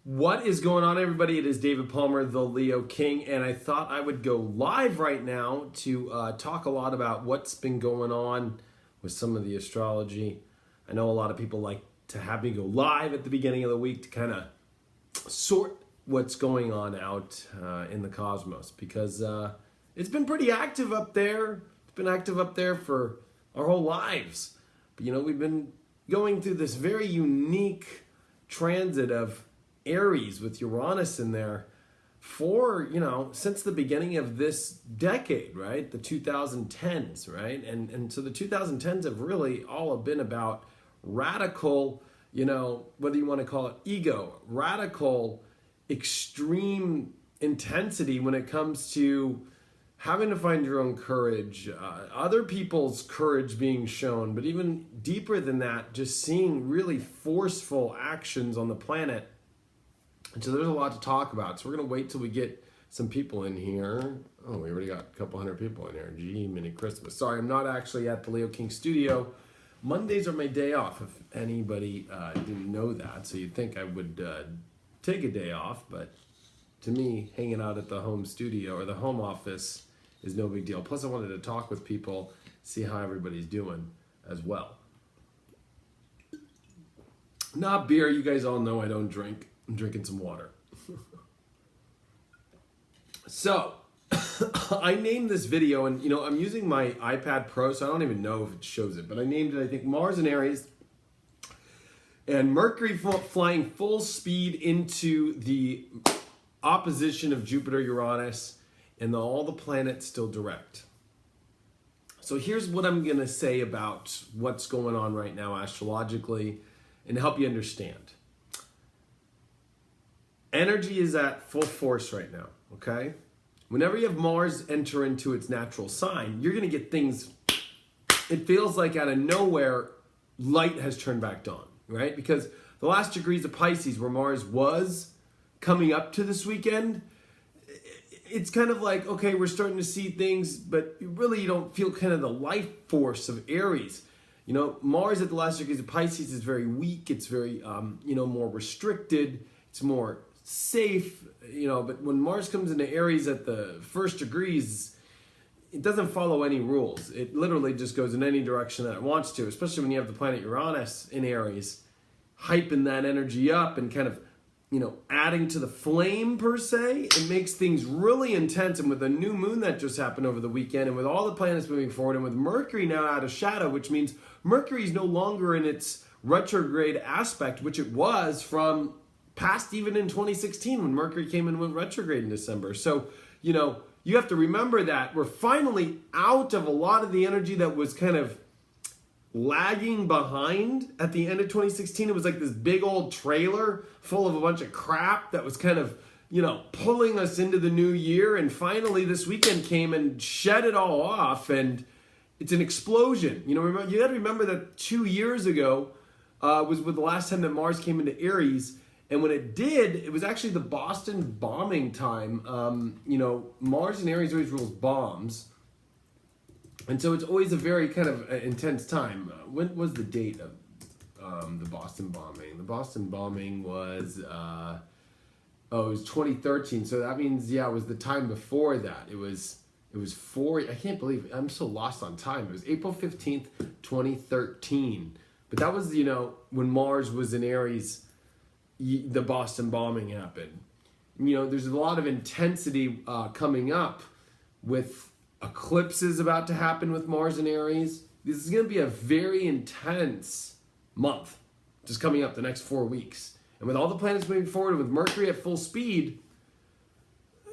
What is going on, everybody? It is David Palmer, the Leo King, and I thought I would go live right now to talk a lot about what's been going on with some of the astrology. I know a lot of people like to have me go live at the beginning of the week to kind of sort what's going on out in the cosmos, because it's been pretty active up there. It's been active up there for our whole lives. But, you know, we've been going through this very unique transit of Aries with Uranus in there for, you know, since the beginning of this decade, right? The 2010s, right? And so the 2010s have really all been about radical, you know, whether you want to call it ego, radical, extreme intensity when it comes to having to find your own courage, other people's courage being shown, but even deeper than that, just seeing really forceful actions on the planet. And so there's a lot to talk about. So we're going to wait till we get some people in here. Oh, we already got a couple hundred people in here. Gee, mini Christmas. Sorry, I'm not actually at the Leo King studio. Mondays are my day off, if anybody didn't know that. So you'd think I would take a day off, but to me, hanging out at the home studio or the home office is no big deal. Plus, I wanted to talk with people, see how everybody's doing as well. Not beer. You guys all know I don't drink. I'm drinking some water. So, I named this video, and you know, I'm using my iPad Pro, so I don't even know if it shows it, but I named it, I think, Mars and Aries, and Mercury flying full speed into the opposition of Jupiter, Uranus, and all the planets still direct. So here's what I'm going to say about what's going on right now astrologically and help you understand. Energy is at full force right now, okay? Whenever you have Mars enter into its natural sign, you're going to get things, it feels like out of nowhere, light has turned back on, right? Because the last degrees of Pisces where Mars was coming up to this weekend, it's kind of like, okay, we're starting to see things, but really you don't feel kind of the life force of Aries. You know, Mars at the last degrees of Pisces is very weak. It's very, you know, more restricted. It's more safe, you know, but when Mars comes into Aries at the first degrees, it doesn't follow any rules. It literally just goes in any direction that it wants to, especially when you have the planet Uranus in Aries, hyping that energy up and kind of, you know, adding to the flame per se. It makes things really intense. And with the new moon that just happened over the weekend, and with all the planets moving forward, and with Mercury now out of shadow, which means Mercury is no longer in its retrograde aspect, which it was from past even in 2016 when Mercury came and went retrograde in December. So, you know, you have to remember that we're finally out of a lot of the energy that was kind of lagging behind at the end of 2016. It was like this big old trailer full of a bunch of crap that was kind of, you know, pulling us into the new year. And finally this weekend came and shed it all off, and it's an explosion. You know, you got to remember that 2 years ago was the last time that Mars came into Aries. And when it did, it was actually the Boston bombing time. You know, Mars in Aries always rules bombs. And so it's always a very kind of intense time. When was the date of the Boston bombing? The Boston bombing was, it was 2013. So that means, yeah, it was the time before that. It was I can't believe it. I'm so lost on time. It was April 15th, 2013. But that was, you know, when Mars was in Aries, the Boston bombing happened. You know, there's a lot of intensity coming up with eclipses about to happen with Mars and Aries. This is going to be a very intense month just coming up the next 4 weeks. And with all the planets moving forward, with Mercury at full speed,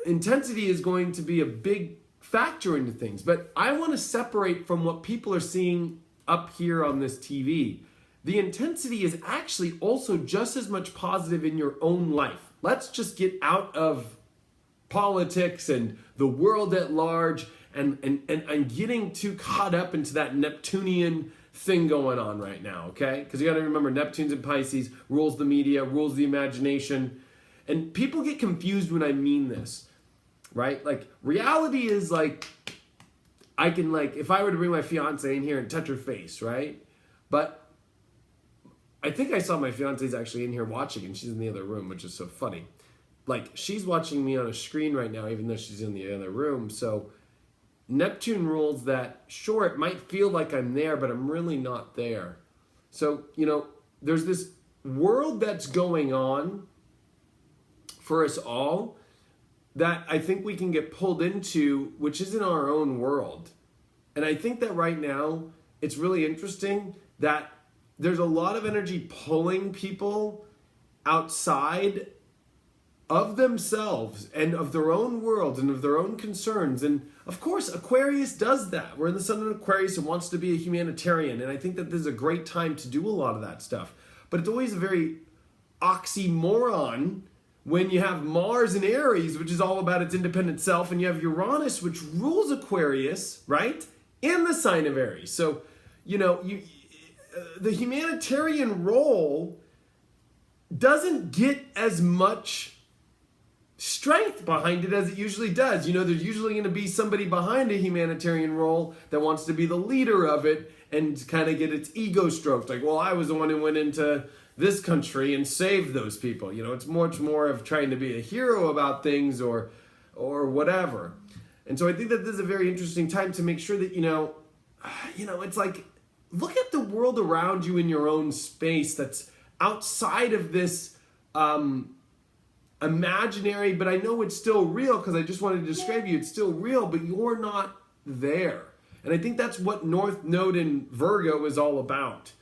intensity is going to be a big factor into things. But I want to separate from what people are seeing up here on this TV. The intensity is actually also just as much positive in your own life. Let's just get out of politics and the world at large and getting too caught up into that Neptunian thing going on right now, okay? Because you got to remember, Neptune's in Pisces, rules the media, rules the imagination. And people get confused when I mean this, right? Like, reality is like, I can, like, if I were to bring my fiance in here and touch her face, right? But I think I saw my fiance's actually in here watching, and she's in the other room, which is so funny. Like, she's watching me on a screen right now, even though she's in the other room. So Neptune rules that, sure, it might feel like I'm there, but I'm really not there. So, you know, there's this world that's going on for us all that I think we can get pulled into, which isn't our own world. And I think that right now, it's really interesting that there's a lot of energy pulling people outside of themselves and of their own world and of their own concerns. And of course, Aquarius does that. We're in the sun in Aquarius and wants to be a humanitarian. And I think that this is a great time to do a lot of that stuff. But it's always a very oxymoron when you have Mars in Aries, which is all about its independent self, and you have Uranus, which rules Aquarius, right? In the sign of Aries. So, you know, the humanitarian role doesn't get as much strength behind it as it usually does. You know, there's usually going to be somebody behind a humanitarian role that wants to be the leader of it and kind of get its ego stroked. Like, well, I was the one who went into this country and saved those people. You know, it's much more of trying to be a hero about things or whatever. And so I think that this is a very interesting time to make sure that, you know, it's like, look at the world around you in your own space that's outside of this imaginary, but I know it's still real because I just wanted to describe you. It's still real, but you're not there. And I think that's what North Node in Virgo is all about.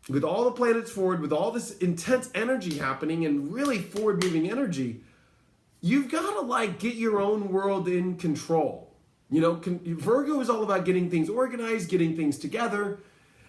With all the planets forward, with all this intense energy happening and really forward-moving energy, you've got to like get your own world in control. You know, Virgo is all about getting things organized, getting things together,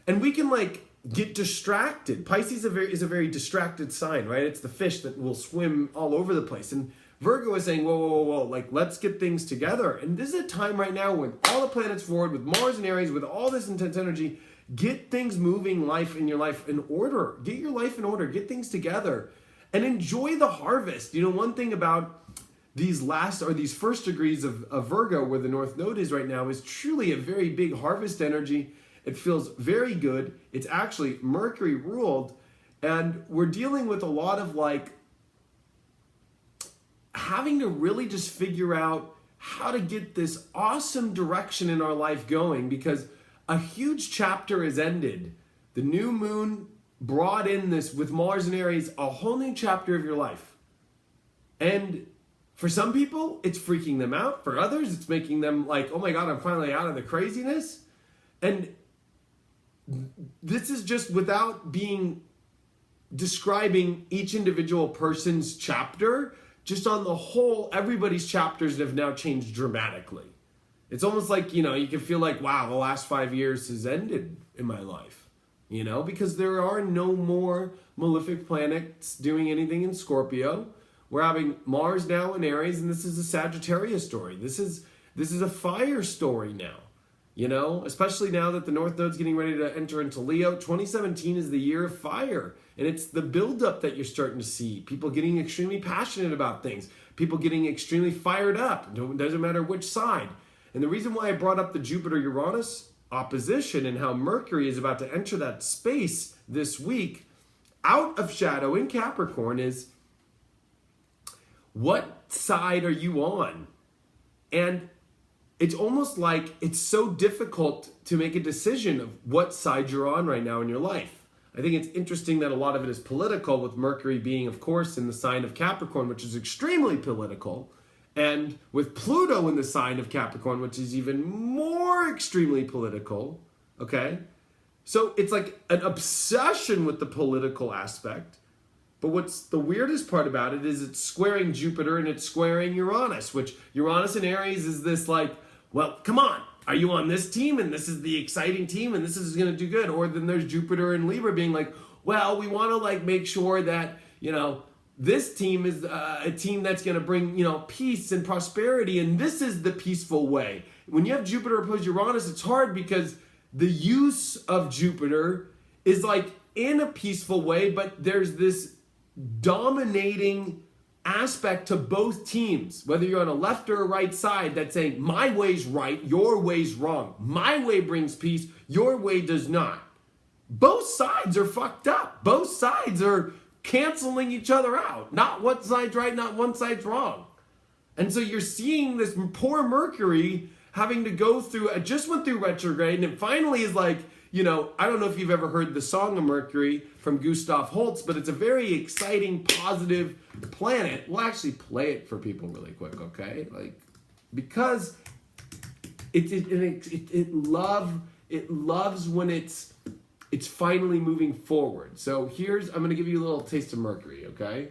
and we can like get distracted. Pisces is a very distracted sign, right? It's the fish that will swim all over the place. And Virgo is saying, whoa, whoa, whoa, whoa, like let's get things together. And this is a time right now when all the planets forward, with Mars and Aries, with all this intense energy, get things moving in your life in order. Get your life in order. Get things together. And enjoy the harvest. You know, one thing about these first degrees of Virgo, where the North Node is right now, is truly a very big harvest energy. It feels very good. It's actually Mercury ruled. And we're dealing with a lot of like having to really just figure out how to get this awesome direction in our life going, because a huge chapter has ended. The new moon brought in this, with Mars and Aries, a whole new chapter of your life. And for some people, it's freaking them out. For others, it's making them like, oh my God, I'm finally out of the craziness. And this is just without describing each individual person's chapter. Just on the whole, everybody's chapters have now changed dramatically. It's almost like, you know, you can feel like, wow, the last 5 years has ended in my life, you know, because there are no more malefic planets doing anything in Scorpio. We're having Mars now in Aries, and this is a Sagittarius story. This is a fire story now, you know, especially now that the North Node's getting ready to enter into Leo. 2017 is the year of fire, and it's the buildup that you're starting to see. People getting extremely passionate about things. People getting extremely fired up. It doesn't matter which side. And the reason why I brought up the Jupiter-Uranus opposition and how Mercury is about to enter that space this week out of shadow in Capricorn is, what side are you on? And it's almost like it's so difficult to make a decision of what side you're on right now in your life. I think it's interesting that a lot of it is political, with Mercury being, of course, in the sign of Capricorn, which is extremely political, and with Pluto in the sign of Capricorn, which is even more extremely political, okay? So it's like an obsession with the political aspect. But what's the weirdest part about it is it's squaring Jupiter and it's squaring Uranus, which Uranus in Aries is this like, well, come on, are you on this team? And this is the exciting team and this is going to do good. Or then there's Jupiter and Libra being like, well, we want to like make sure that, you know, this team is a team that's going to bring, you know, peace and prosperity. And this is the peaceful way. When you have Jupiter opposed Uranus, it's hard because the use of Jupiter is like in a peaceful way, but there's this dominating aspect to both teams, whether you're on a left or a right side, that's saying my way's right, your way's wrong. My way brings peace, your way does not. both sides are fucked up. Both sides are canceling each other out. Not one side's right, not one side's wrong. And so you're seeing this poor Mercury having to go through, it just went through retrograde, and it finally is like, you know, I don't know if you've ever heard the Song of Mercury from Gustav Holst, but it's a very exciting, positive planet. We'll actually play it for people really quick, okay? Like, because it loves when it's finally moving forward. So I'm going to give you a little taste of Mercury, okay?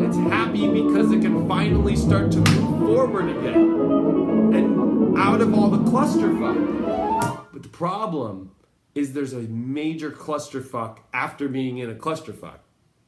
It's happy because it can finally start to move forward again and out of all the clusterfuck. But the problem is there's a major clusterfuck after being in a clusterfuck.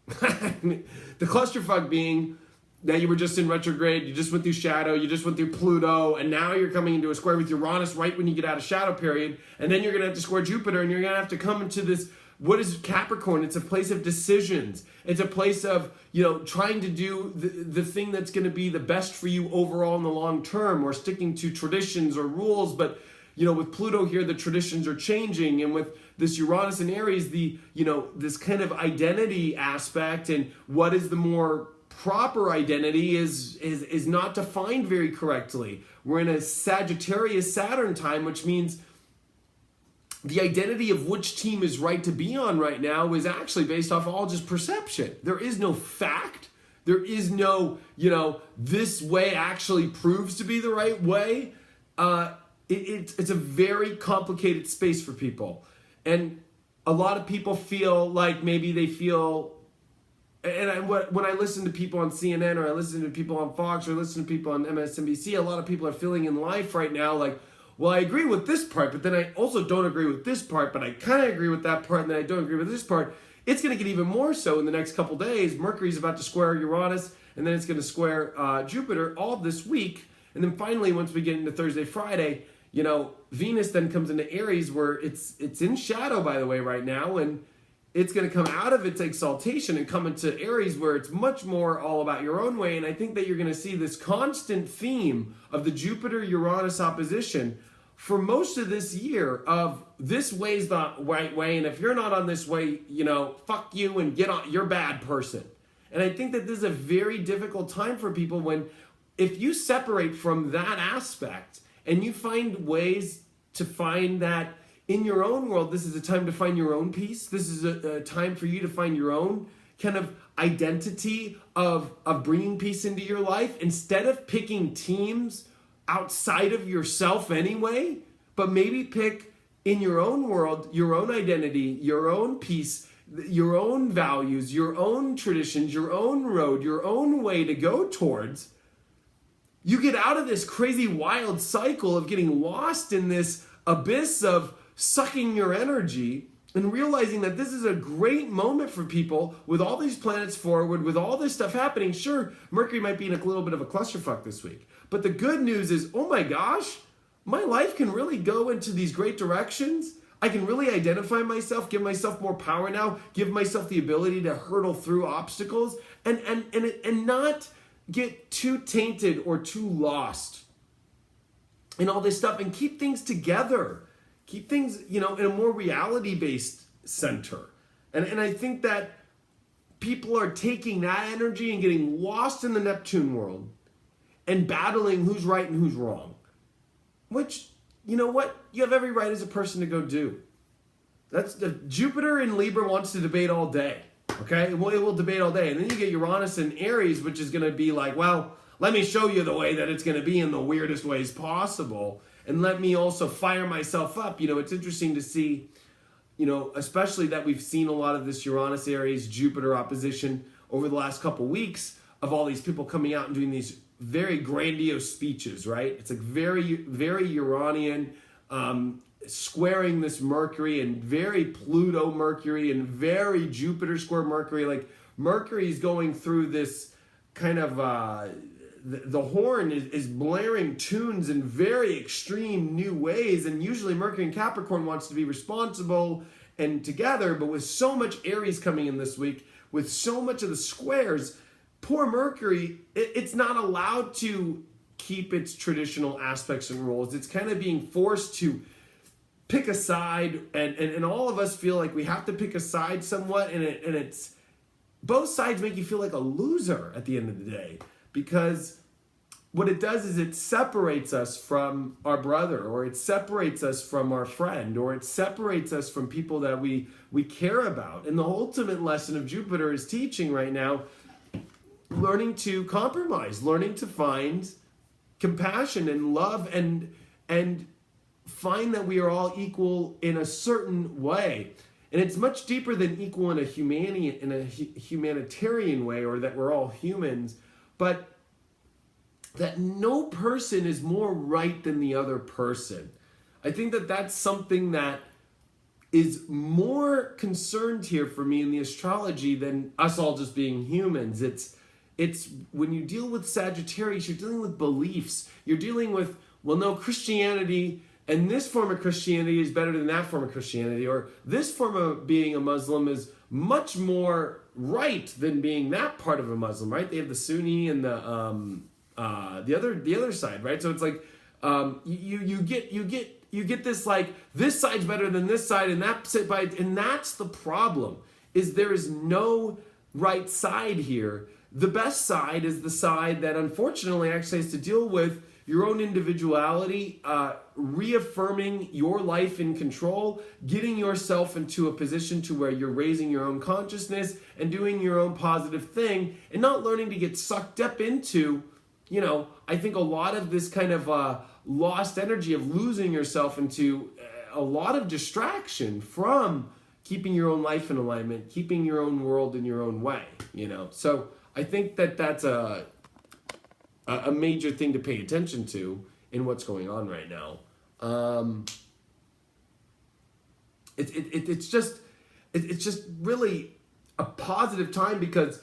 The clusterfuck being that you were just in retrograde, you just went through shadow, you just went through Pluto, and now you're coming into a square with Uranus right when you get out of shadow period, and then you're going to have to square Jupiter, and you're going to have to come into this, what is Capricorn? It's a place of decisions. It's a place of, you know, trying to do the thing that's going to be the best for you overall in the long term, or sticking to traditions or rules. But, you know, with Pluto here, the traditions are changing, and with this Uranus and Aries, this kind of identity aspect and what is the more proper identity is not defined very correctly. We're in a Sagittarius Saturn time, which means the identity of which team is right to be on right now is actually based off all just perception. There is no fact. There is no, you know, this way actually proves to be the right way. It's a very complicated space for people. And a lot of people feel like maybe they feel, and when I listen to people on CNN, or I listen to people on Fox, or I listen to people on MSNBC, a lot of people are feeling in life right now like, well, I agree with this part, but then I also don't agree with this part, but I kind of agree with that part, and then I don't agree with this part. It's going to get even more so in the next couple days. Mercury's about to square Uranus, and then it's going to square Jupiter all this week. And then finally, once we get into Thursday, Friday, you know, Venus then comes into Aries, where it's in shadow, by the way, right now, and it's going to come out of its exaltation and come into Aries, where it's much more all about your own way. And I think that you're going to see this constant theme of the Jupiter-Uranus opposition for most of this year of this way's the right way, and if you're not on this way, you know, fuck you and get on, you're a bad person. And I think that this is a very difficult time for people when, if you separate from that aspect and you find ways to find that in your own world, this is a time to find your own peace. This is a time for you to find your own kind of identity of bringing peace into your life, instead of picking teams outside of yourself anyway, but maybe pick in your own world, your own identity, your own peace, your own values, your own traditions, your own road, your own way to go towards. You get out of this crazy wild cycle of getting lost in this abyss of sucking your energy, and realizing that this is a great moment for people with all these planets forward, with all this stuff happening. Sure, Mercury might be in a little bit of a clusterfuck this week, but the good news is, oh my gosh, my life can really go into these great directions. I can really identify myself, give myself more power now, give myself the ability to hurdle through obstacles, and not get too tainted or too lost in all this stuff, and keep things together. Keep things, you know, in a more reality-based center. And I think that people are taking that energy and getting lost in the Neptune world and battling who's right and who's wrong. Which, you know what? You have every right as a person to go do. That's the Jupiter in Libra wants to debate all day. Okay? It will debate all day. And then you get Uranus in Aries, which is going to be like, well, let me show you the way that it's going to be in the weirdest ways possible. And let me also fire myself up. You know, it's interesting to see, you know, especially that we've seen a lot of this Uranus, Aries, Jupiter opposition over the last couple weeks, of all these people coming out and doing these very grandiose speeches, right? It's like very, very Uranian, squaring this Mercury, and very Pluto Mercury, and very Jupiter square Mercury. Like, Mercury's going through this kind of, the horn is blaring tunes in very extreme new ways, and usually Mercury and Capricorn wants to be responsible and together, but with so much Aries coming in this week, with so much of the squares, poor Mercury, it's not allowed to keep its traditional aspects and rules. It's kind of being forced to pick a side, and all of us feel like we have to pick a side somewhat, and it's both sides make you feel like a loser at the end of the day, because what it does is it separates us from our brother, or it separates us from our friend, or it separates us from people that we care about. And the ultimate lesson of Jupiter is teaching right now, learning to compromise, learning to find compassion and love, and find that we are all equal in a certain way. And it's much deeper than equal in a humanitarian way, or that we're all humans, but that no person is more right than the other person. I think that that's something that is more concerned here for me in the astrology than us all just being humans. It's when you deal with Sagittarius, you're dealing with beliefs. You're dealing with, well, no, Christianity and this form of Christianity is better than that form of Christianity, or this form of being a Muslim is much more right than being that part of a Muslim, right? They have the Sunni and the other side, right? So it's like you get this, like, this side's better than this side, and that's the problem, is there is no right side here. The best side is the side that unfortunately actually has to deal with your own individuality, reaffirming your life in control, getting yourself into a position to where you're raising your own consciousness and doing your own positive thing, and not learning to get sucked up into, I think a lot of this kind of lost energy of losing yourself into a lot of distraction from keeping your own life in alignment, keeping your own world in your own way, So I think that that's a major thing to pay attention to in what's going on right now. It's just really a positive time, because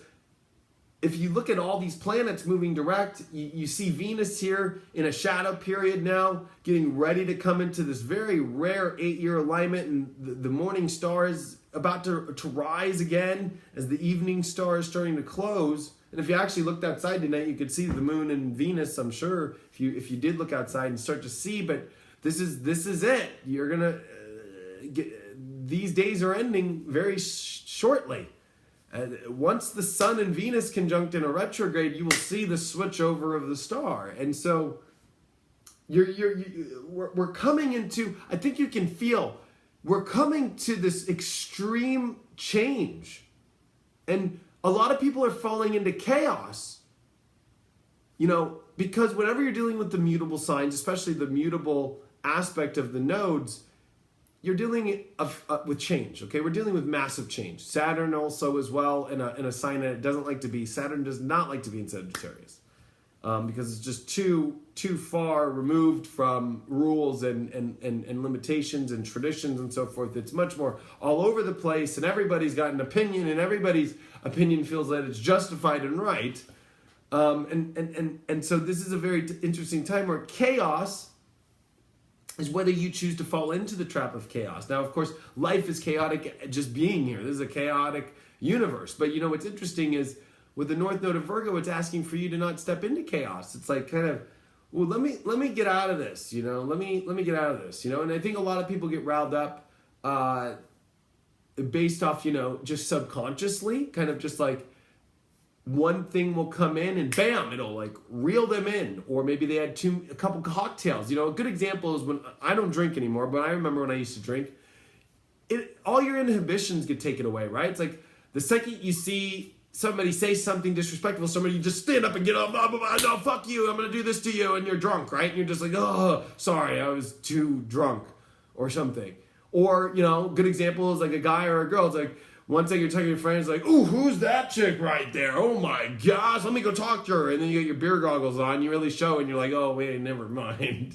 if you look at all these planets moving direct, you see Venus here in a shadow period now, getting ready to come into this very rare 8-year alignment, and the morning star is about to rise again as the evening star is starting to close. And if you actually looked outside tonight, you could see the moon and Venus, I'm sure, if you did look outside and start to see. But this is it. You're gonna these days are ending very shortly. Once the Sun and Venus conjunct in a retrograde, you will see the switch over of the star. And so we're coming into, I think you can feel, we're coming to this extreme change. And a lot of people are falling into chaos, because whenever you're dealing with the mutable signs, especially the mutable aspect of the nodes, you're dealing with change, okay? We're dealing with massive change. Saturn also as well, in a sign that it doesn't like to be. Saturn does not like to be in Sagittarius, because it's just too far removed from rules and limitations and traditions and so forth. It's much more all over the place, and everybody's got an opinion, and everybody's opinion feels that it's justified and right. And so this is a very interesting time where chaos is whether you choose to fall into the trap of chaos. Now, of course, life is chaotic just being here. This is a chaotic universe. But what's interesting is with the North Node of Virgo, it's asking for you to not step into chaos. It's like kind of, well, let me get out of this, let me get out of this, and I think a lot of people get riled up based off, just subconsciously, kind of just like one thing will come in and bam, it'll like reel them in. Or maybe they had a couple cocktails. A good example is when I don't drink anymore, but I remember when I used to drink, all your inhibitions get taken away, right? It's like the second you see somebody say something disrespectful, you just stand up and get up, blah, blah, blah, no, fuck you, I'm going to do this to you, and you're drunk, right? And you're just like, oh, sorry, I was too drunk or something. Or, good example is like a guy or a girl. It's like, one second you're talking to your friends, like, ooh, who's that chick right there? Oh my gosh, let me go talk to her. And then you get your beer goggles on, you really show, and you're like, oh, wait, never mind.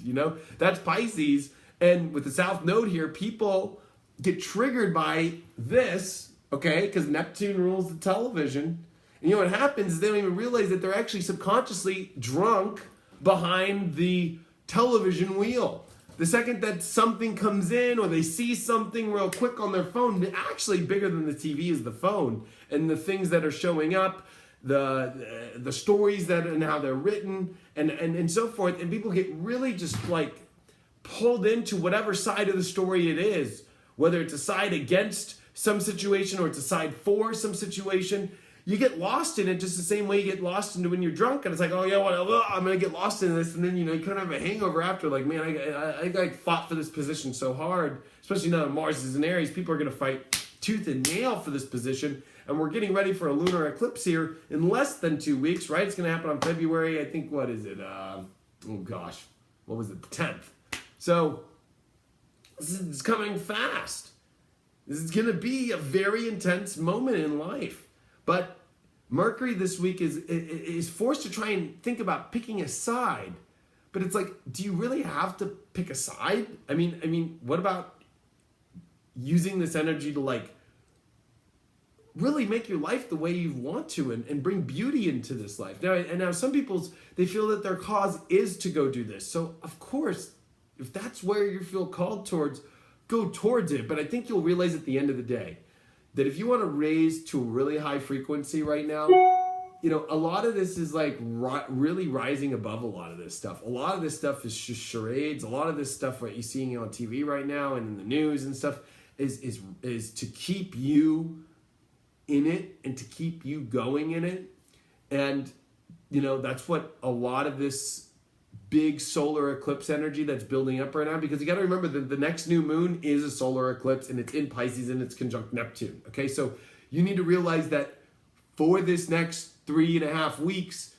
That's Pisces. And with the South Node here, people get triggered by this, okay? Because Neptune rules the television. And what happens is they don't even realize that they're actually subconsciously drunk behind the television wheel. The second that something comes in or they see something real quick on their phone, actually bigger than the TV is the phone, and the things that are showing up, the stories that and how they're written and so forth, and people get really just like pulled into whatever side of the story it is, whether it's a side against some situation or it's a side for some situation. You get lost in it just the same way you get lost into when you're drunk, and it's like, oh yeah, well, I'm gonna get lost in this, and then you kind of have a hangover after. Like, man, I fought for this position so hard, especially now that Mars is in Aries. People are gonna fight tooth and nail for this position, and we're getting ready for a lunar eclipse here in less than 2 weeks, right? It's gonna happen on February, I think. What is it? Oh gosh, what was it? The 10th. So this is coming fast. This is gonna be a very intense moment in life, but Mercury this week is forced to try and think about picking a side, but it's like, do you really have to pick a side? I mean, what about using this energy to like really make your life the way you want to and bring beauty into this life? Now some people, they feel that their cause is to go do this. So of course, if that's where you feel called towards, go towards it. But I think you'll realize at the end of the day that if you want to raise to a really high frequency right now, a lot of this is like really rising above a lot of this stuff. A lot of this stuff is just charades. A lot of this stuff what you're seeing on TV right now and in the news and stuff is to keep you in it and to keep you going in it. And, that's what a lot of this big solar eclipse energy that's building up right now, because you got to remember that the next new moon is a solar eclipse and it's in Pisces and it's conjunct Neptune. Okay, so you need to realize that for this next 3.5 weeks,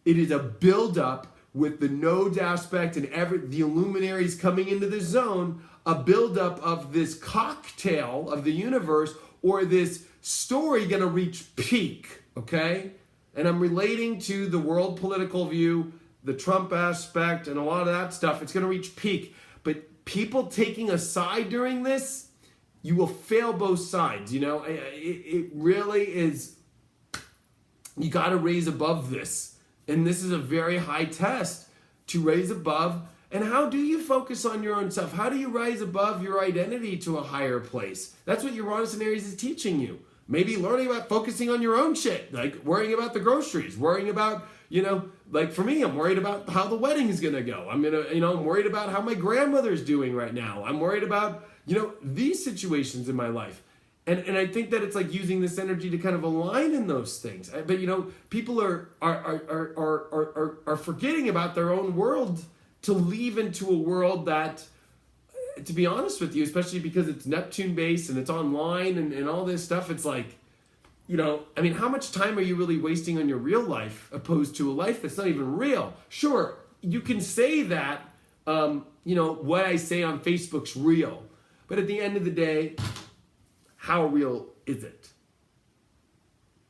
it is a buildup with the node aspect and the luminaries coming into the zone, a buildup of this cocktail of the universe, or this story going to reach peak. Okay, and I'm relating to the world political view, the Trump aspect, and a lot of that stuff. It's going to reach peak. But people taking a side during this, you will fail both sides. It really is. You got to raise above this. And this is a very high test to raise above. And how do you focus on your own self? How do you rise above your identity to a higher place? That's what Uranus and Aries is teaching you. Maybe learning about focusing on your own shit, like worrying about the groceries, worrying about, like for me, I'm worried about how the wedding is going to go. I'm worried about how my grandmother's doing right now. I'm worried about, these situations in my life. And I think that it's like using this energy to kind of align in those things. But, people are forgetting about their own world to leave into a world that, to be honest with you, especially because it's Neptune based and it's online and all this stuff, it's like, how much time are you really wasting on your real life opposed to a life that's not even real? Sure, you can say that, what I say on Facebook's real, but at the end of the day, how real is it?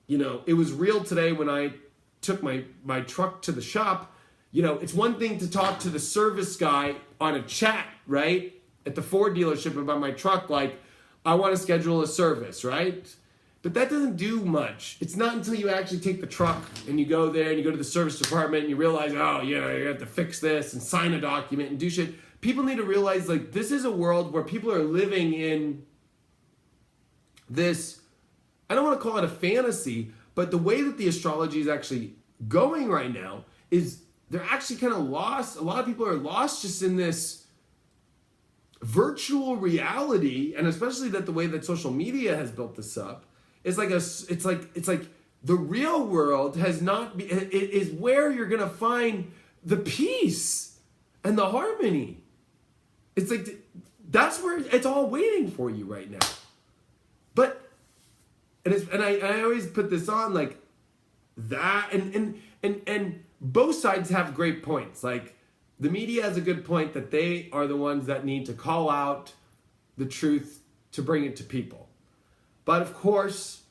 It was real today when I took my truck to the shop. It's one thing to talk to the service guy on a chat, right? At the Ford dealership about my truck, like, I want to schedule a service, right? But that doesn't do much. It's not until you actually take the truck and you go there and you go to the service department and you realize, oh, you have to fix this and sign a document and do shit. People need to realize, like, this is a world where people are living in this, I don't want to call it a fantasy, but the way that the astrology is actually going right now is they're actually kind of lost. A lot of people are lost just in this virtual reality, and especially that the way that social media has built this up, it's like the real world has not it is where you're gonna find the peace and the harmony. It's like that's where it's all waiting for you right now. But I always put this on like that, and both sides have great points. Like, the media has a good point that they are the ones that need to call out the truth to bring it to people. But of course,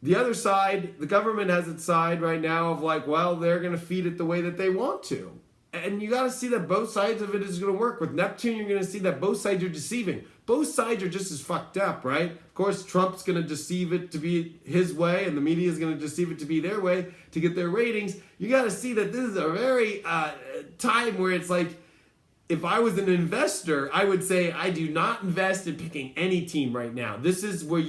the other side, the government has its side right now of like, well, they're going to feed it the way that they want to. And you got to see that both sides of it is going to work. With Neptune, you're going to see that both sides are deceiving. Both sides are just as fucked up, right? Of course, Trump's going to deceive it to be his way, and the media is going to deceive it to be their way to get their ratings. You got to see that this is a very time where it's like, if I was an investor, I would say I do not invest in picking any team right now. This is where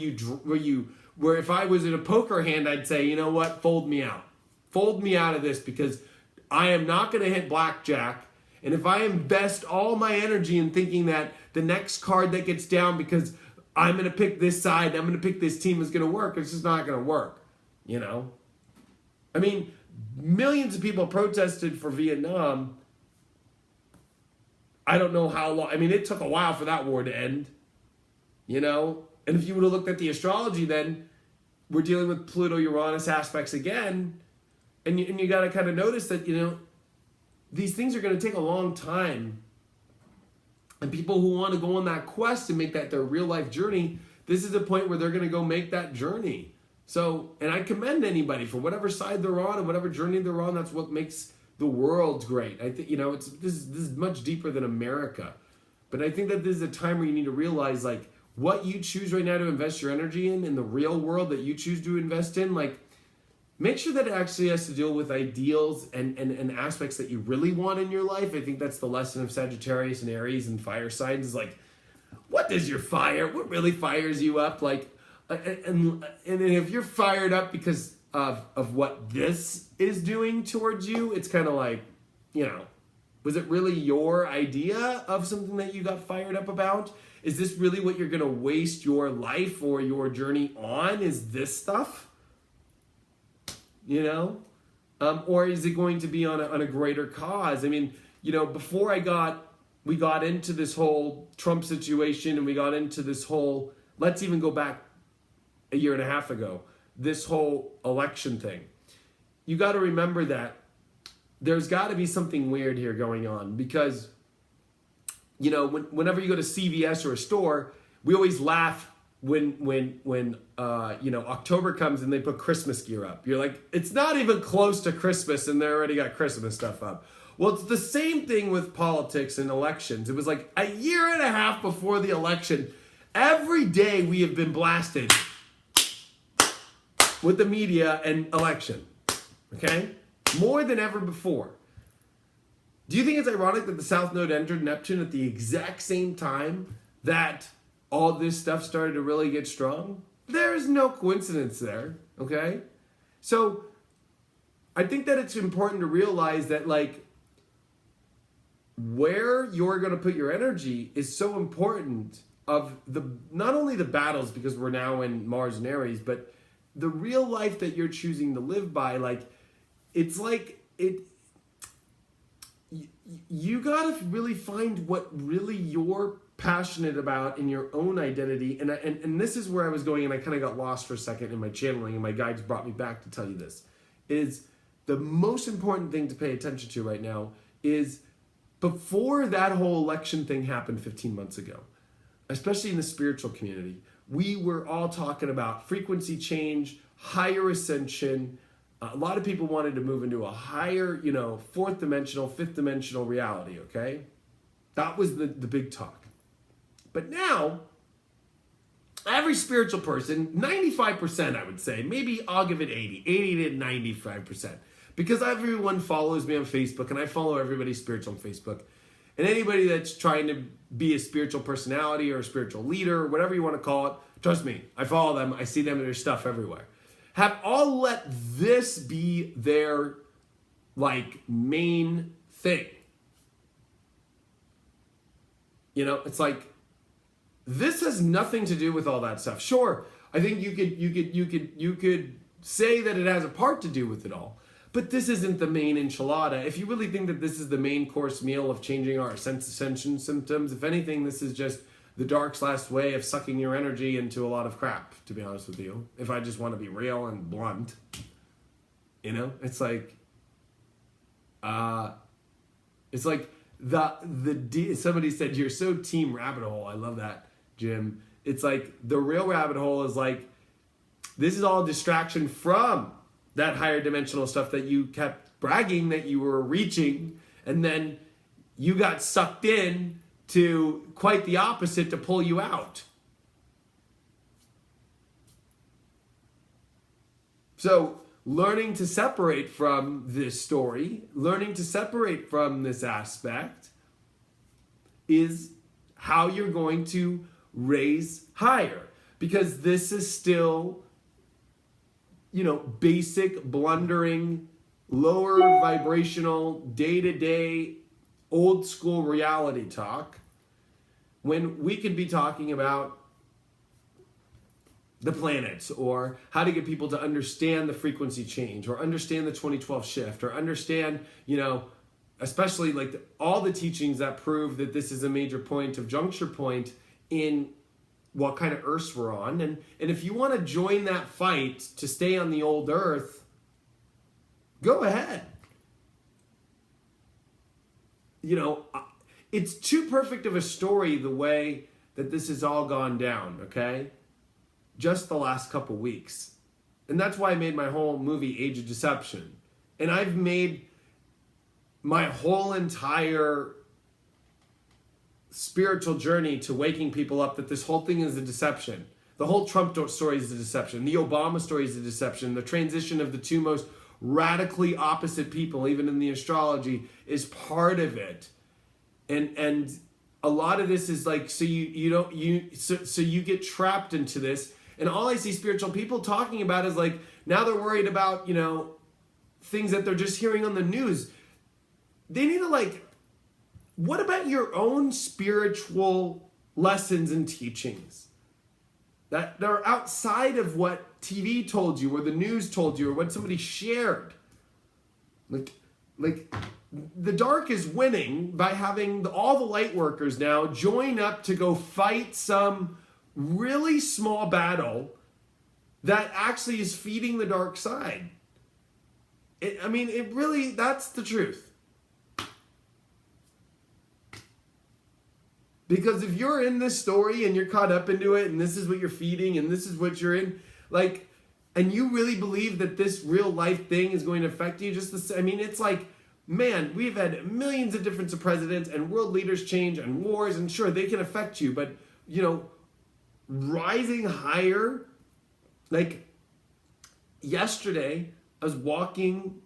if I was in a poker hand, I'd say, you know what, fold me out. Fold me out of this, because I am not going to hit blackjack And if I invest all my energy in thinking that the next card that gets down because I'm going to pick this side, I'm going to pick this team is going to work, it's just not going to work, you know? I mean, millions of people protested for Vietnam. I don't know how long. I mean, it took a while for that war to end, you know? And if you would have looked at the astrology then, we're dealing with Pluto-Uranus aspects again. And you got to kind of notice that, you know, these things are going to take a long time. And people who want to go on that quest and make that their real life journey, this is a point where they're going to go make that journey. So, and I commend anybody for whatever side they're on and whatever journey they're on. That's what makes the world great. I think, you know, this is much deeper than America. But I think that this is a time where you need to realize, like, what you choose right now to invest your energy in the real world that you choose to invest in, like, make sure that it actually has to deal with ideals and aspects that you really want in your life. I think that's the lesson of Sagittarius and Aries and fire signs is like, what does your fire? What really fires you up? Like, and if you're fired up because of what this is doing towards you, it's kind of like, you know, was it really your idea of something that you got fired up about? Is this really what you're going to waste your life or your journey on? Is this stuff? You know? Or is it going to be on a greater cause? I mean, you know, before we got into this whole Trump situation and we got into this whole, let's even go back a year and a half ago, this whole election thing. You got to remember that there's got to be something weird here going on because, you know, whenever you go to CVS or a store, we always laugh when you know, October comes and they put Christmas gear up. You're like, it's not even close to Christmas and they already got Christmas stuff up. Well, it's the same thing with politics and elections. It was like a year and a half before the election. Every day we have been blasted with the media and election. Okay? More than ever before. Do you think it's ironic that the South Node entered Neptune at the exact same time that all this stuff started to really get strong? There is no coincidence there, okay? So I think that it's important to realize that, like, where you're going to put your energy is so important of not only the battles, because we're now in Mars and Aries, but the real life that you're choosing to live by. Like, it's like you got to really find what really you're passionate about in your own identity. And this is where I was going, and I kind of got lost for a second in my channeling, and my guides brought me back to tell you this, is the most important thing to pay attention to right now is before that whole election thing happened 15 months ago, especially in the spiritual community, we were all talking about frequency change, higher ascension. A lot of people wanted to move into a higher, you know, fourth dimensional, fifth dimensional reality, okay? That was the big talk. But now, every spiritual person, 95% I would say, maybe I'll give it 80 to 95%. Because everyone follows me on Facebook, and I follow everybody spiritual on Facebook. And anybody that's trying to be a spiritual personality or a spiritual leader, or whatever you want to call it, trust me, I follow them, I see them in their stuff everywhere. Have all let this be their, like, main thing. You know, it's like, this has nothing to do with all that stuff. Sure, I think you could say that it has a part to do with it all, but this isn't the main enchilada. If you really think that this is the main course meal of changing our ascension symptoms, if anything, this is just the dark's last way of sucking your energy into a lot of crap, to be honest with you. If I just want to be real and blunt, you know, it's like somebody said, you're so team rabbit hole. I love that, Jim. It's like the real rabbit hole is like, this is all distraction from that higher dimensional stuff that you kept bragging that you were reaching, and then you got sucked in to quite the opposite to pull you out. So learning to separate from this story, learning to separate from this aspect is how you're going to raise higher. Because this is still, you know, basic, blundering, lower vibrational, day-to-day old school reality talk when we could be talking about the planets, or how to get people to understand the frequency change, or understand the 2012 shift, or understand, especially like all the teachings that prove that this is a major point of juncture point in what kind of Earths we're on. And if you want to join that fight to stay on the old Earth, go ahead. It's too perfect of a story the way that this has all gone down, okay? Just the last couple weeks. And that's why I made my whole movie Age of Deception. And I've made my whole entire spiritual journey to waking people up that this whole thing is a deception. The whole Trump story is a deception. The Obama story is a deception. The transition of the two most radically opposite people, even in the astrology, is part of it. And a lot of this is like, so you get trapped into this. And all I see spiritual people talking about is like, now they're worried about, things that they're just hearing on the news. They need to what about your own spiritual lessons and teachings that are outside of what TV told you, or the news told you, or what somebody shared? Like the dark is winning by having all the light workers now join up to go fight some really small battle that actually is feeding the dark side. That's the truth. Because if you're in this story and you're caught up into it, and this is what you're feeding, and this is what you're in, and you really believe that this real life thing is going to affect you, it's like, man, we've had millions of different presidents, and world leaders change, and wars, and sure, they can affect you, but, rising higher, yesterday, I was walking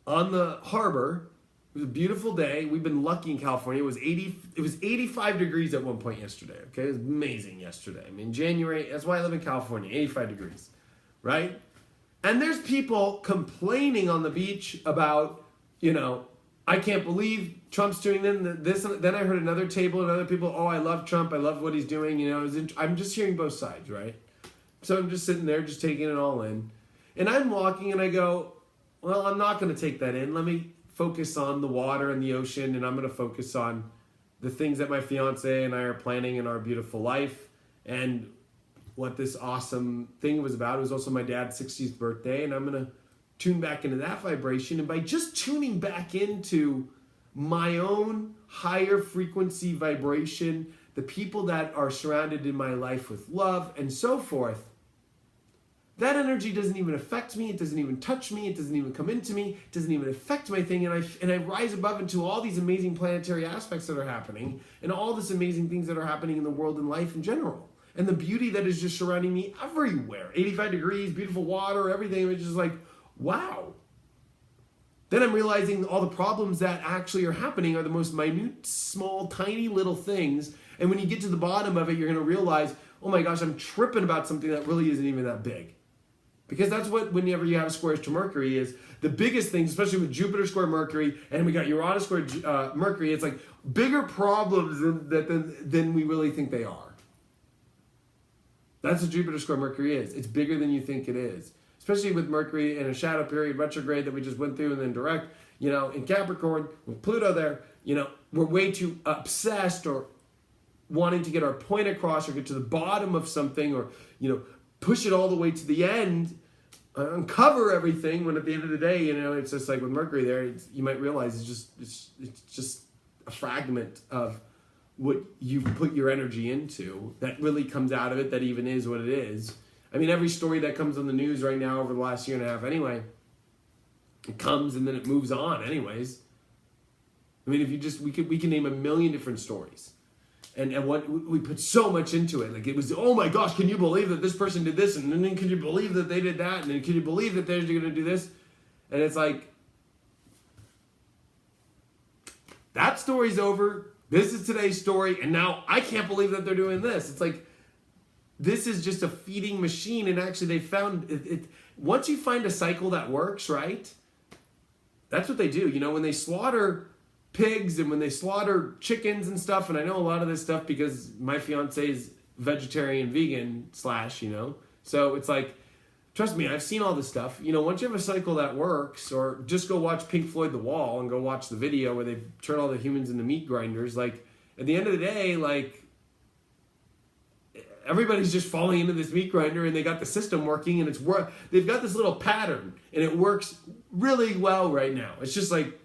on the harbor. It was a beautiful day. We've been lucky in California. It was 85 degrees at one point yesterday. Okay, it was amazing yesterday. January. That's why I live in California. 85 degrees, right? And there's people complaining on the beach about, I can't believe Trump's doing this. Then I heard another table and other people. Oh, I love Trump. I love what he's doing. I'm just hearing both sides, right? So I'm just sitting there, just taking it all in, and I'm walking, and I go, well, I'm not going to take that in. Let me focus on the water and the ocean, and I'm going to focus on the things that my fiance and I are planning in our beautiful life, and what this awesome thing was about. It was also my dad's 60th birthday, and I'm going to tune back into that vibration. And by just tuning back into my own higher frequency vibration, the people that are surrounded in my life with love and so forth, that energy doesn't even affect me. It doesn't even touch me. It doesn't even come into me. It doesn't even affect my thing. And I rise above into all these amazing planetary aspects that are happening, and all this amazing things that are happening in the world and life in general. And the beauty that is just surrounding me everywhere. 85 degrees, beautiful water, everything. It's just like, wow. Then I'm realizing all the problems that actually are happening are the most minute, small, tiny little things. And when you get to the bottom of it, you're going to realize, oh my gosh, I'm tripping about something that really isn't even that big. Because that's what, whenever you have squares to Mercury, is the biggest things, especially with Jupiter square Mercury, and we got Uranus square Mercury, it's like bigger problems than we really think they are. That's what Jupiter square Mercury is. It's bigger than you think it is. Especially with Mercury in a shadow period, retrograde that we just went through, and then direct, in Capricorn, with Pluto there, we're way too obsessed or wanting to get our point across, or get to the bottom of something, or, push it all the way to the end, uncover everything, when at the end of the day, it's just like with Mercury there, you might realize it's just a fragment of what you put your energy into that really comes out of it, that even is what it is. Every story that comes on the news right now over the last year and a half anyway, it comes and then it moves on anyways. If you just, we can name a million different stories. And what we put so much into it. Like, it was, oh my gosh, can you believe that this person did this? And then can you believe that they did that? And then can you believe that they're going to do this? And it's like, that story's over. This is today's story. And now I can't believe that they're doing this. It's like, this is just a feeding machine. And actually they found it. Once you find a cycle that works, right? That's what they do. When they slaughter pigs and when they slaughter chickens and stuff. And I know a lot of this stuff because my fiance is vegetarian, vegan / So it's like, trust me, I've seen all this stuff. Once you have a cycle that works, or just go watch Pink Floyd The Wall and go watch the video where they turn all the humans into meat grinders. Like, at the end of the day, like, everybody's just falling into this meat grinder and they got the system working and they've got this little pattern and it works really well right now. It's just like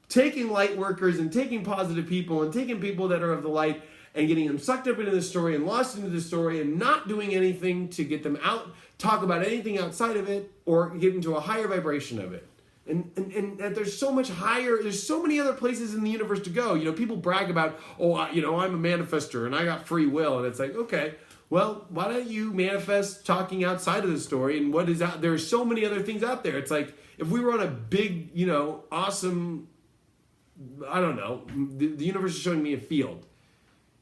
taking light workers and taking positive people and taking people that are of the light and getting them sucked up into the story and lost into the story and not doing anything to get them out, talk about anything outside of it, or get into a higher vibration of it. And there's so much higher, there's so many other places in the universe to go. People brag about, I'm a manifester and I got free will. And it's like, okay, well, why don't you manifest talking outside of the story and what is out there? There's so many other things out there. It's like, if we were on a big, awesome, I don't know, the universe is showing me a field.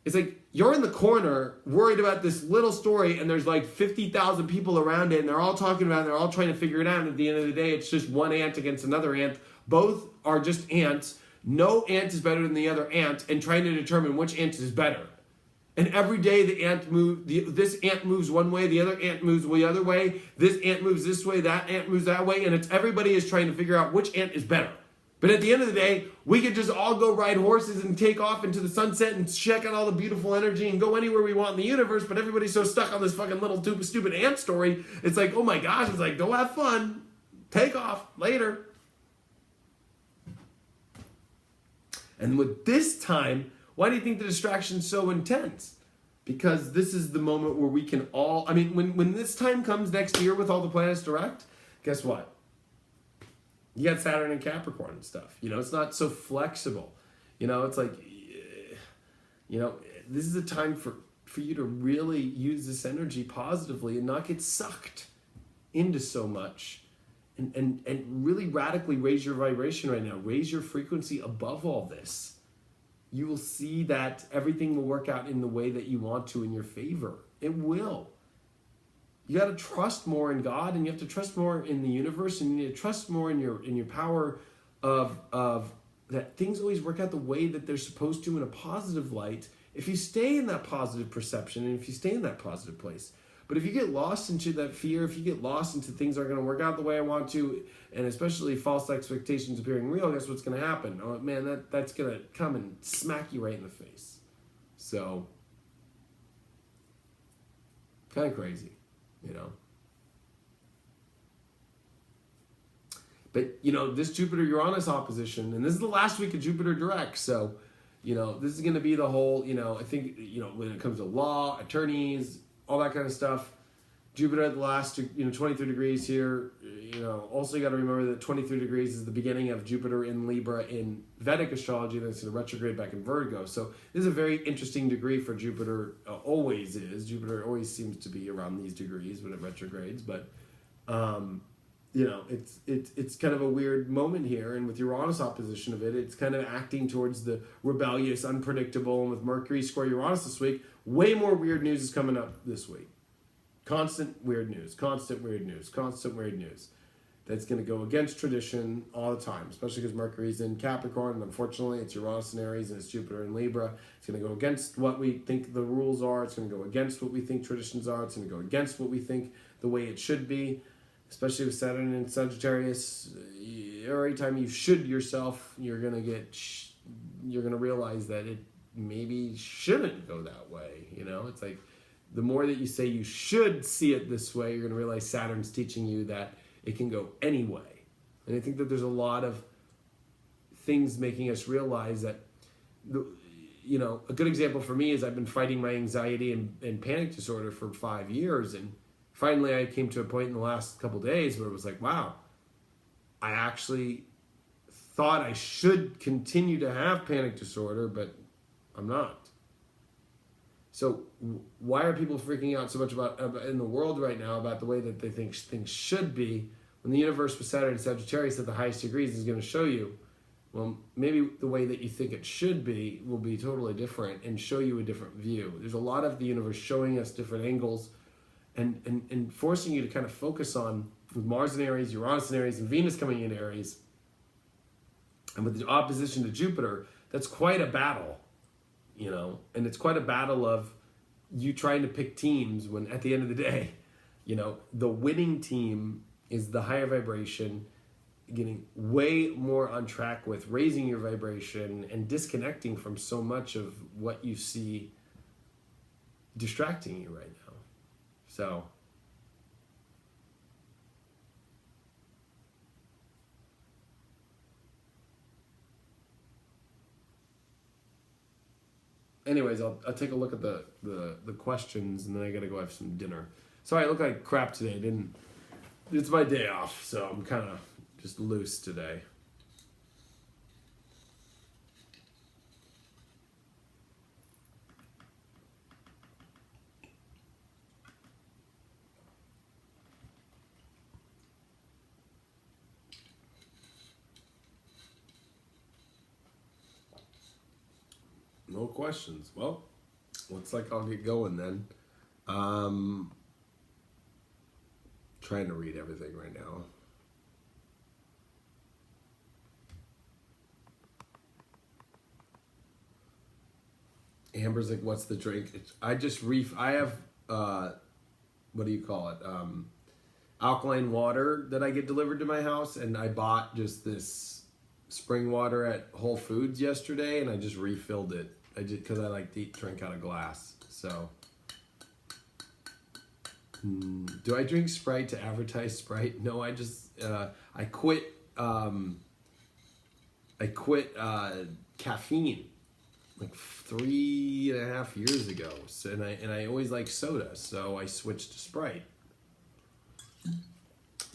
It's like, you're in the corner worried about this little story and there's like 50,000 people around it and they're all talking about it and they're all trying to figure it out. And at the end of the day, it's just one ant against another ant. Both are just ants. No ant is better than the other ant, and trying to determine which ant is better. And every day this ant moves one way, the other ant moves the other way, this ant moves this way, that ant moves that way, and everybody is trying to figure out which ant is better. But at the end of the day, we could just all go ride horses and take off into the sunset and check out all the beautiful energy and go anywhere we want in the universe, but everybody's so stuck on this fucking little stupid ant story. It's like, oh my gosh, it's like, go have fun. Take off. Later. And with this time, why do you think the distraction's so intense? Because this is the moment where we can all, when this time comes next year with all the planets direct, guess what? You got Saturn and Capricorn and stuff. It's not so flexible. It's like, this is a time for you to really use this energy positively and not get sucked into so much and really radically raise your vibration right now. Raise your frequency above all this. You will see that everything will work out in the way that you want to in your favor. It will. You got to trust more in God, and you have to trust more in the universe, and you need to trust more in your power of that things always work out the way that they're supposed to in a positive light if you stay in that positive perception and if you stay in that positive place. But if you get lost into that fear, if you get lost into things aren't going to work out the way I want to, and especially false expectations appearing real, guess what's going to happen? Oh man, that's going to come and smack you right in the face. So, kind of crazy. But this Jupiter-Uranus opposition, and this is the last week of Jupiter direct, so this is going to be the whole, I think, when it comes to law, attorneys, all that kind of stuff, Jupiter at the last, 23 degrees here. Also you got to remember that 23 degrees is the beginning of Jupiter in Libra in Vedic astrology, then it's going to retrograde back in Virgo. So this is a very interesting degree for Jupiter, always is. Jupiter always seems to be around these degrees when it retrogrades, but it's kind of a weird moment here, and with Uranus opposition of it, it's kind of acting towards the rebellious, unpredictable, and with Mercury square Uranus this week, way more weird news is coming up this week. Constant weird news. That's going to go against tradition all the time, especially because Mercury's in Capricorn, and unfortunately it's Uranus in Aries and it's Jupiter in Libra. It's going to go against what we think the rules are. It's going to go against what we think traditions are. It's going to go against what we think the way it should be, especially with Saturn in Sagittarius. Every time you should yourself, you're going to realize that it maybe shouldn't go that way. It's like, the more that you say you should see it this way, you're going to realize Saturn's teaching you that it can go any way. And I think that there's a lot of things making us realize that, a good example for me is I've been fighting my anxiety and panic disorder for 5 years. And finally I came to a point in the last couple days where it was like, wow, I actually thought I should continue to have panic disorder, but I'm not. So why are people freaking out so much about in the world right now about the way that they think things should be, when the universe with Saturn and Sagittarius at the highest degrees is going to show you, well, maybe the way that you think it should be will be totally different and show you a different view. There's a lot of the universe showing us different angles and forcing you to kind of focus on, with Mars in Aries, Uranus in Aries, and Venus coming in Aries, And with the opposition to Jupiter, that's quite a battle, you know, and it's quite a battle of you trying to pick teams when at the end of the day, you know, the winning team is the higher vibration, getting way more on track with raising your vibration and disconnecting from so much of what you see distracting you right now. So anyways, I'll take a look at the questions, and then I gotta go have some dinner. Sorry, I look like crap today. It's my day off, so I'm kind of just loose today. No questions. Well, looks like I'll get going then. Trying to read everything right now. Amber's like, what's the drink? I have, what do you call it? Alkaline water that I get delivered to my house, and I bought just this spring water at Whole Foods yesterday, and I just refilled it. Because I like to drink out of glass. So, do I drink Sprite to advertise Sprite? No, I just I quit caffeine like 3.5 years ago. So, and I always like soda, so I switched to Sprite.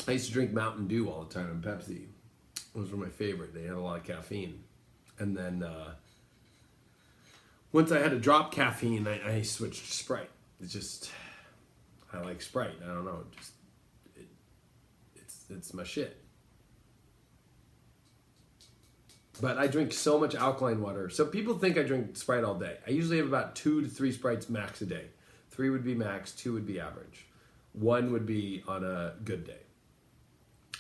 I used to drink Mountain Dew all the time and Pepsi. Those were my favorite. They had a lot of caffeine, and then. Once I had to drop caffeine, I switched to Sprite. It's just, I like Sprite. I don't know, it's my shit. But I drink so much alkaline water. So people think I drink Sprite all day. I usually have about 2 to 3 Sprites max a day. 3 would be max, 2 would be average. 1 would be on a good day.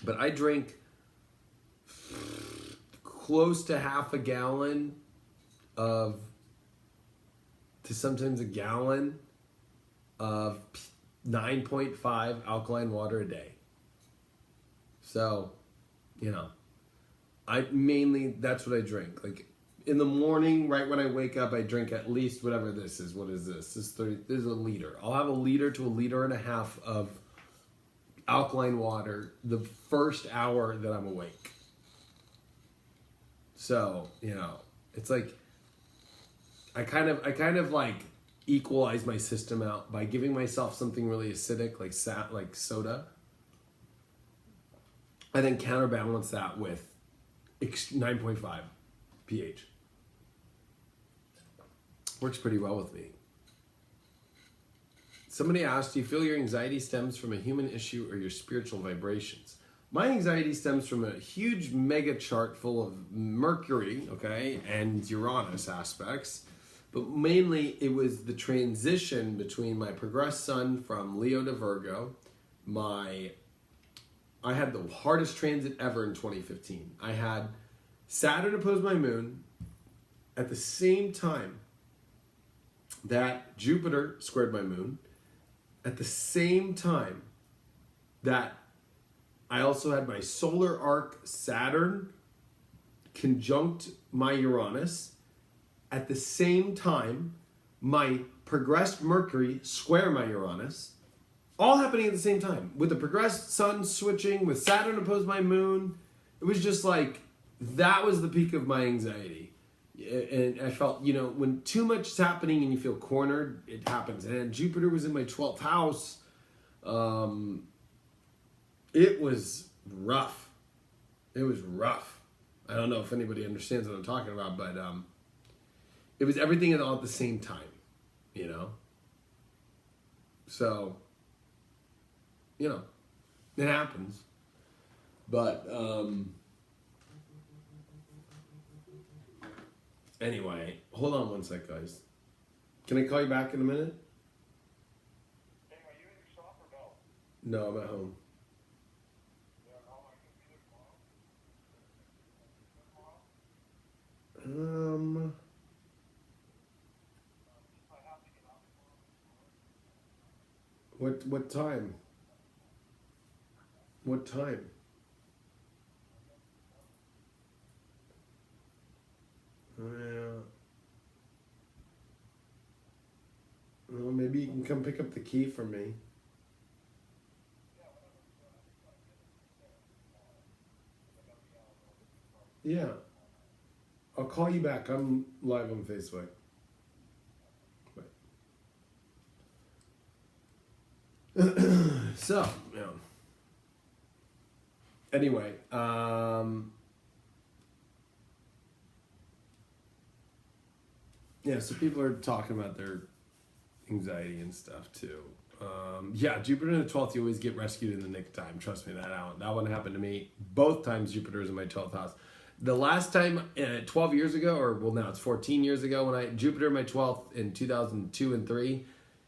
But I drink close to half a gallon to sometimes a gallon of 9.5 alkaline water a day. So, you know, that's what I drink. Like in the morning, right when I wake up, I drink at least whatever this is. What is this? This is a liter. I'll have a liter to a liter and a half of alkaline water the first hour that I'm awake. So, you know, it's like, I kind of like equalize my system out by giving myself something really acidic like soda. I then counterbalance that with 9.5 pH. Works pretty well with me. Somebody asked, do you feel your anxiety stems from a human issue or your spiritual vibrations? My anxiety stems from a huge mega chart full of Mercury, okay, and Uranus aspects. But mainly it was the transition between my progressed sun from Leo to Virgo. I had the hardest transit ever in 2015. I had Saturn oppose my moon at the same time that Jupiter squared my moon, at the same time that I also had my solar arc Saturn conjunct my Uranus. At the same time, my progressed Mercury square my Uranus, all happening at the same time. With the progressed sun switching, with Saturn opposed my moon, it was just like, that was the peak of my anxiety. And I felt, you know, when too much is happening and you feel cornered, it happens. And Jupiter was in my 12th house. It was rough. It was rough. I don't know if anybody understands what I'm talking about, but it was everything all at the same time, you know? So, you know, it happens. But, anyway, hold on one sec, guys. Can I call you back in a minute? Hey, are you in your shop or No, no? I'm at home. Yeah, no, I can be there tomorrow. What time? What time? Yeah. Well, maybe you can come pick up the key for me. Yeah. I'll call you back. I'm live on Facebook. So, yeah. Anyway, yeah, so people are talking about their anxiety and stuff too. Yeah, Jupiter in the 12th, you always get rescued in the nick of time. Trust me, that one happened to me. Both times Jupiter is in my 12th house. The last time, 12 years ago, or well now it's 14 years ago, when Jupiter in my 12th in 2002 and 3,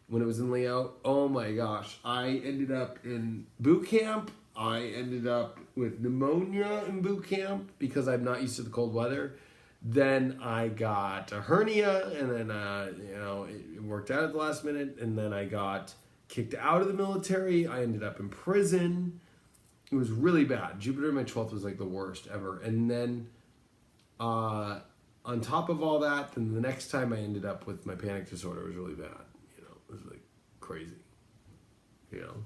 when it was in Leo, oh my gosh, I ended up in boot camp. I ended up with pneumonia in boot camp because I'm not used to the cold weather. Then I got a hernia, and then it worked out at the last minute. And then I got kicked out of the military. I ended up in prison. It was really bad. Jupiter in my 12th was like the worst ever. And then on top of all that, then the next time I ended up with my panic disorder was really bad. You know, it was like crazy. You know.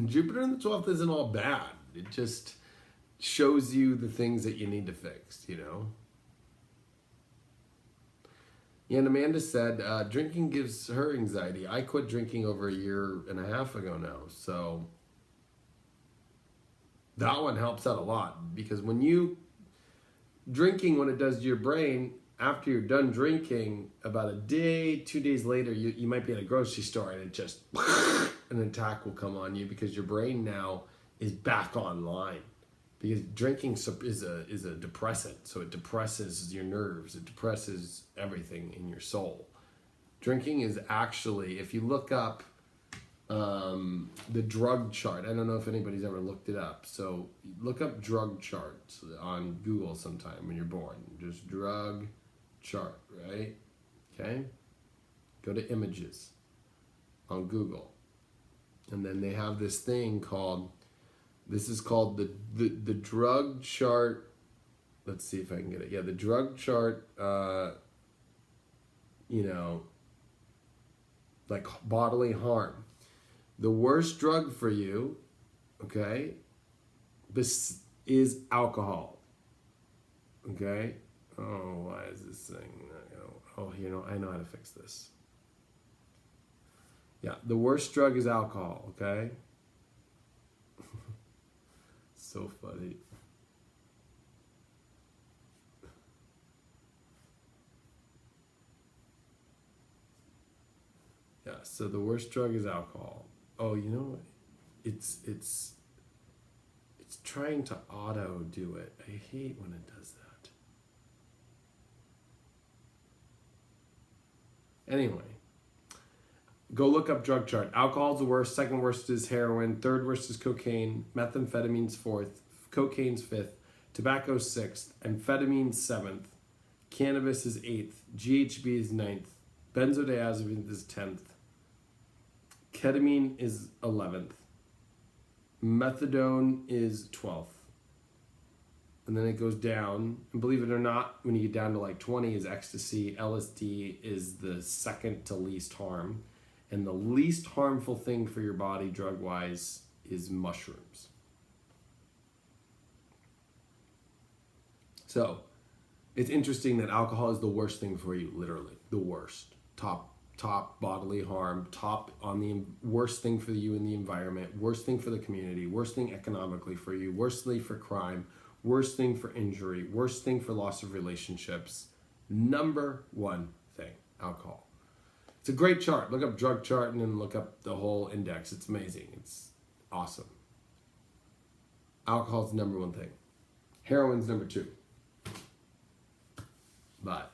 Jupiter in the 12th isn't all bad. It just shows you the things that you need to fix, you know? Yeah, and Amanda said, drinking gives her anxiety. I quit drinking over a year and a half ago now, so that one helps out a lot, because when drinking, what it does to your brain, after you're done drinking, about a day, 2 days later, you might be at a grocery store and it just... an attack will come on you, because your brain now is back online, because drinking is a depressant, so it depresses your nerves, it depresses everything in your soul. Drinking is actually, if you look up the drug chart, I don't know if anybody's ever looked it up, so look up drug charts on Google sometime when you're born, just drug chart, right? Okay, go to images on Google. And then they have this thing called, this is called the drug chart. Let's see if I can get it. Yeah, the drug chart, like bodily harm. The worst drug for you, okay, is alcohol. Okay? Oh, why is this thing? Oh, I know how to fix this. Yeah, the worst drug is alcohol, okay? So funny. Yeah, so the worst drug is alcohol. Oh, you know what? It's trying to auto do it. I hate when it does that. Anyway. Go look up drug chart. Alcohol's the worst. Second worst is heroin. Third worst is cocaine. Methamphetamine's fourth. Cocaine's fifth. Tobacco's sixth. Amphetamine's seventh. Cannabis is eighth. GHB is ninth. Benzodiazepine is 10th. Ketamine is 11th. Methadone is 12th. And then it goes down. And believe it or not, when you get down to like 20 is ecstasy. LSD is the second to least harm. And the least harmful thing for your body, drug-wise, is mushrooms. So, it's interesting that alcohol is the worst thing for you, literally. The worst. Top bodily harm, top on the worst thing for you in the environment, worst thing for the community, worst thing economically for you, worst thing for crime, worst thing for injury, worst thing for loss of relationships. Number one thing, alcohol. It's a great chart. Look up drug chart and then look up the whole index. It's amazing. It's awesome. Alcohol's the number one thing. Heroin's number two. But,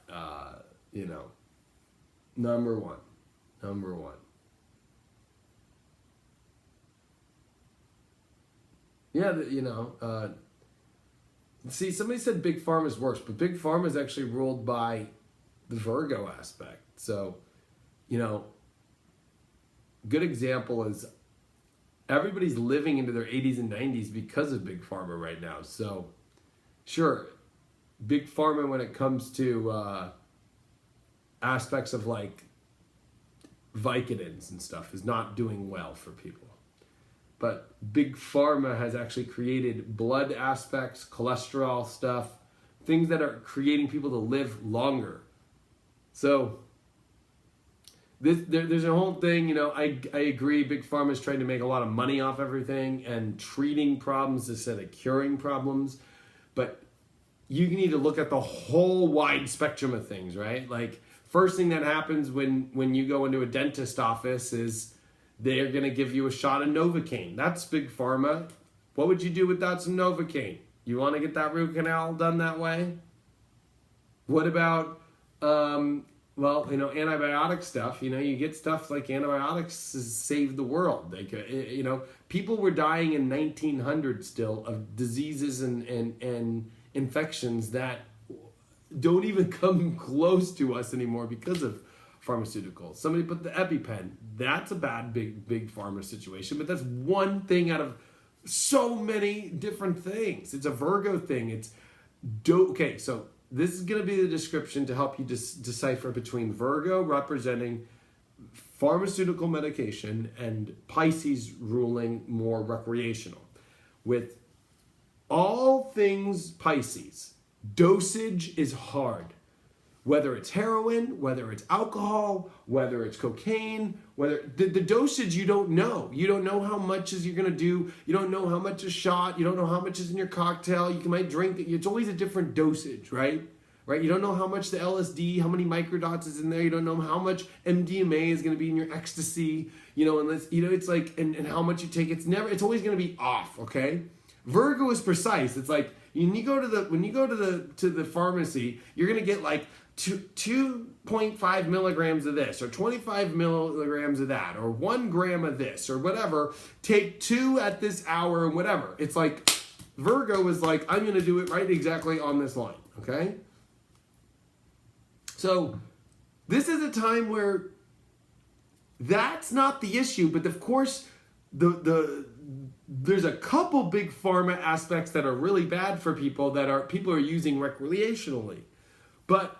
number one. Number one. Yeah, see, somebody said Big Pharma is worse, but Big Pharma is actually ruled by the Virgo aspect. So, good example is everybody's living into their 80s and 90s because of Big Pharma right now. So, sure, Big Pharma when it comes to aspects of like Vicodins and stuff is not doing well for people. But Big Pharma has actually created blood aspects, cholesterol stuff, things that are creating people to live longer. So there's a whole thing, I agree Big Pharma is trying to make a lot of money off everything and treating problems instead of curing problems. But you need to look at the whole wide spectrum of things, right? Like, first thing that happens when you go into a dentist office is they're going to give you a shot of Novocaine. That's Big Pharma. What would you do without some Novocaine? You want to get that root canal done that way? What about, antibiotic stuff? You get stuff like antibiotics save the world. People were dying in 1900 still of diseases and infections that don't even come close to us anymore because of pharmaceuticals. Somebody put the EpiPen. That's a bad big pharma situation, but that's one thing out of so many different things. It's a Virgo thing. Okay, so this is going to be the description to help you decipher between Virgo representing pharmaceutical medication and Pisces ruling more recreational. With all things Pisces, dosage is hard. Whether it's heroin, whether it's alcohol, whether it's cocaine, whether the dosage you don't know. You don't know how much you're gonna do. You don't know how much a shot. You don't know how much is in your cocktail. You might drink it. It's always a different dosage, right? Right? You don't know how much the LSD, how many microdots is in there. You don't know how much MDMA is gonna be in your ecstasy. Unless it's like and how much you take. It's always gonna be off. Okay. Virgo is precise. It's like when you go to the pharmacy, you're gonna get like 2.5 milligrams of this, or 25 milligrams of that, or 1 gram of this, or whatever. Take 2 at this hour, and whatever. It's like Virgo is like, I'm gonna do it right exactly on this line. Okay. So this is a time where that's not the issue, but of course there's a couple big pharma aspects that are really bad for people people are using recreationally. But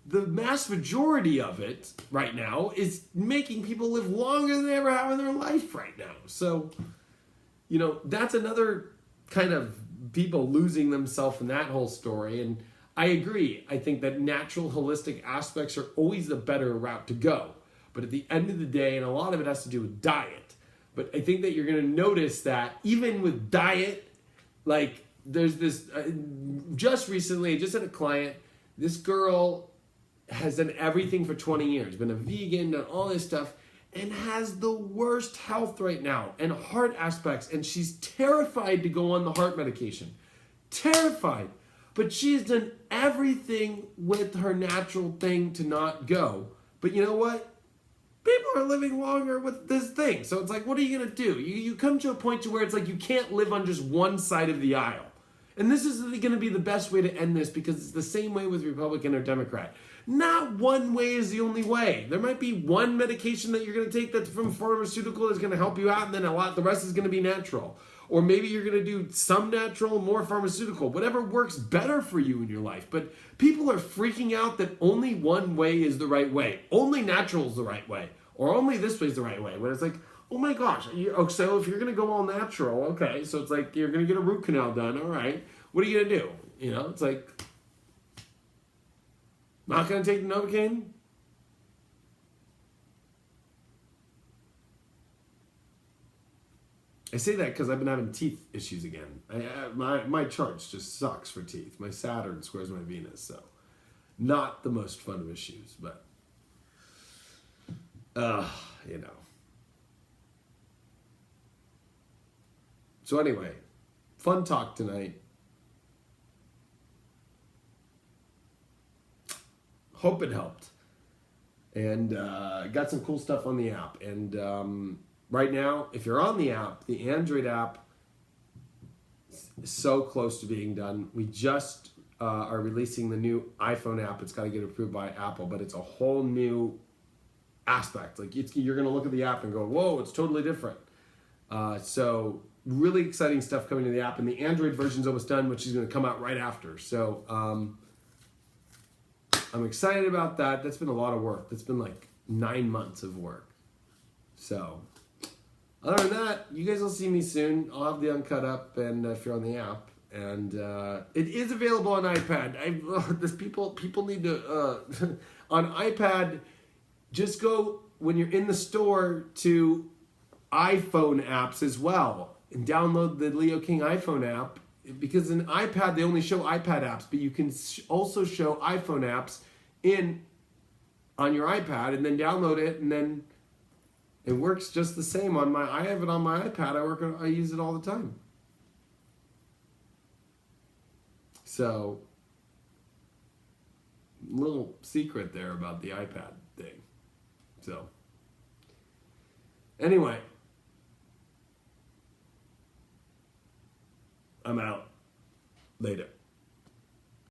the mass majority of it right now is making people live longer than they ever have in their life right now. So, that's another kind of people losing themselves in that whole story. And I agree. I think that natural holistic aspects are always the better route to go. But at the end of the day, and a lot of it has to do with diet, but I think that you're going to notice that even with diet, like there's this, just recently, I just had a client, this girl has done everything for 20 years, been a vegan, done all this stuff, and has the worst health right now and heart aspects. And she's terrified to go on the heart medication. Terrified. But she has done everything with her natural thing to not go. But you know what? People are living longer with this thing. So it's like, what are you going to do? You come to a point to where it's like you can't live on just one side of the aisle. And this is going to be the best way to end this, because it's the same way with Republican or Democrat. Not one way is the only way. There might be one medication that you're going to take that's from pharmaceutical that's going to help you out, and then the rest is going to be natural. Or maybe you're going to do some natural, more pharmaceutical, whatever works better for you in your life. But people are freaking out that only one way is the right way. Only natural is the right way. Or only this way is the right way. When it's like, oh my gosh, so if you're going to go all natural, okay, so it's like you're going to get a root canal done, all right. What are you going to do? It's like, not going to take the Novocaine? I say that because I've been having teeth issues again. My charts just sucks for teeth. My Saturn squares my Venus, so not the most fun of issues, but So anyway, fun talk tonight. Hope it helped. And got some cool stuff on the app. And right now, if you're on the app, the Android app, So close to being done. We just are releasing the new iPhone app. It's got to get approved by Apple, but it's a whole new aspect. Like you're going to look at the app and go, whoa, it's totally different. So really exciting stuff coming to the app, and the Android version's almost done, which is going to come out right after. So I'm excited about that. That's been a lot of work. That's been like 9 months of work. So other than that, you guys will see me soon. I'll have the uncut up, and if you're on the app, and it is available on iPad. People need to on iPad. Just go when you're in the store to iPhone apps as well, and download the Leo King iPhone app, because in iPad they only show iPad apps, but you can also show iPhone apps on your iPad, and then download it, and then it works just the same on my. I have it on my iPad. I use it all the time. So, little secret there about the iPad thing. So, anyway, I'm out. Later.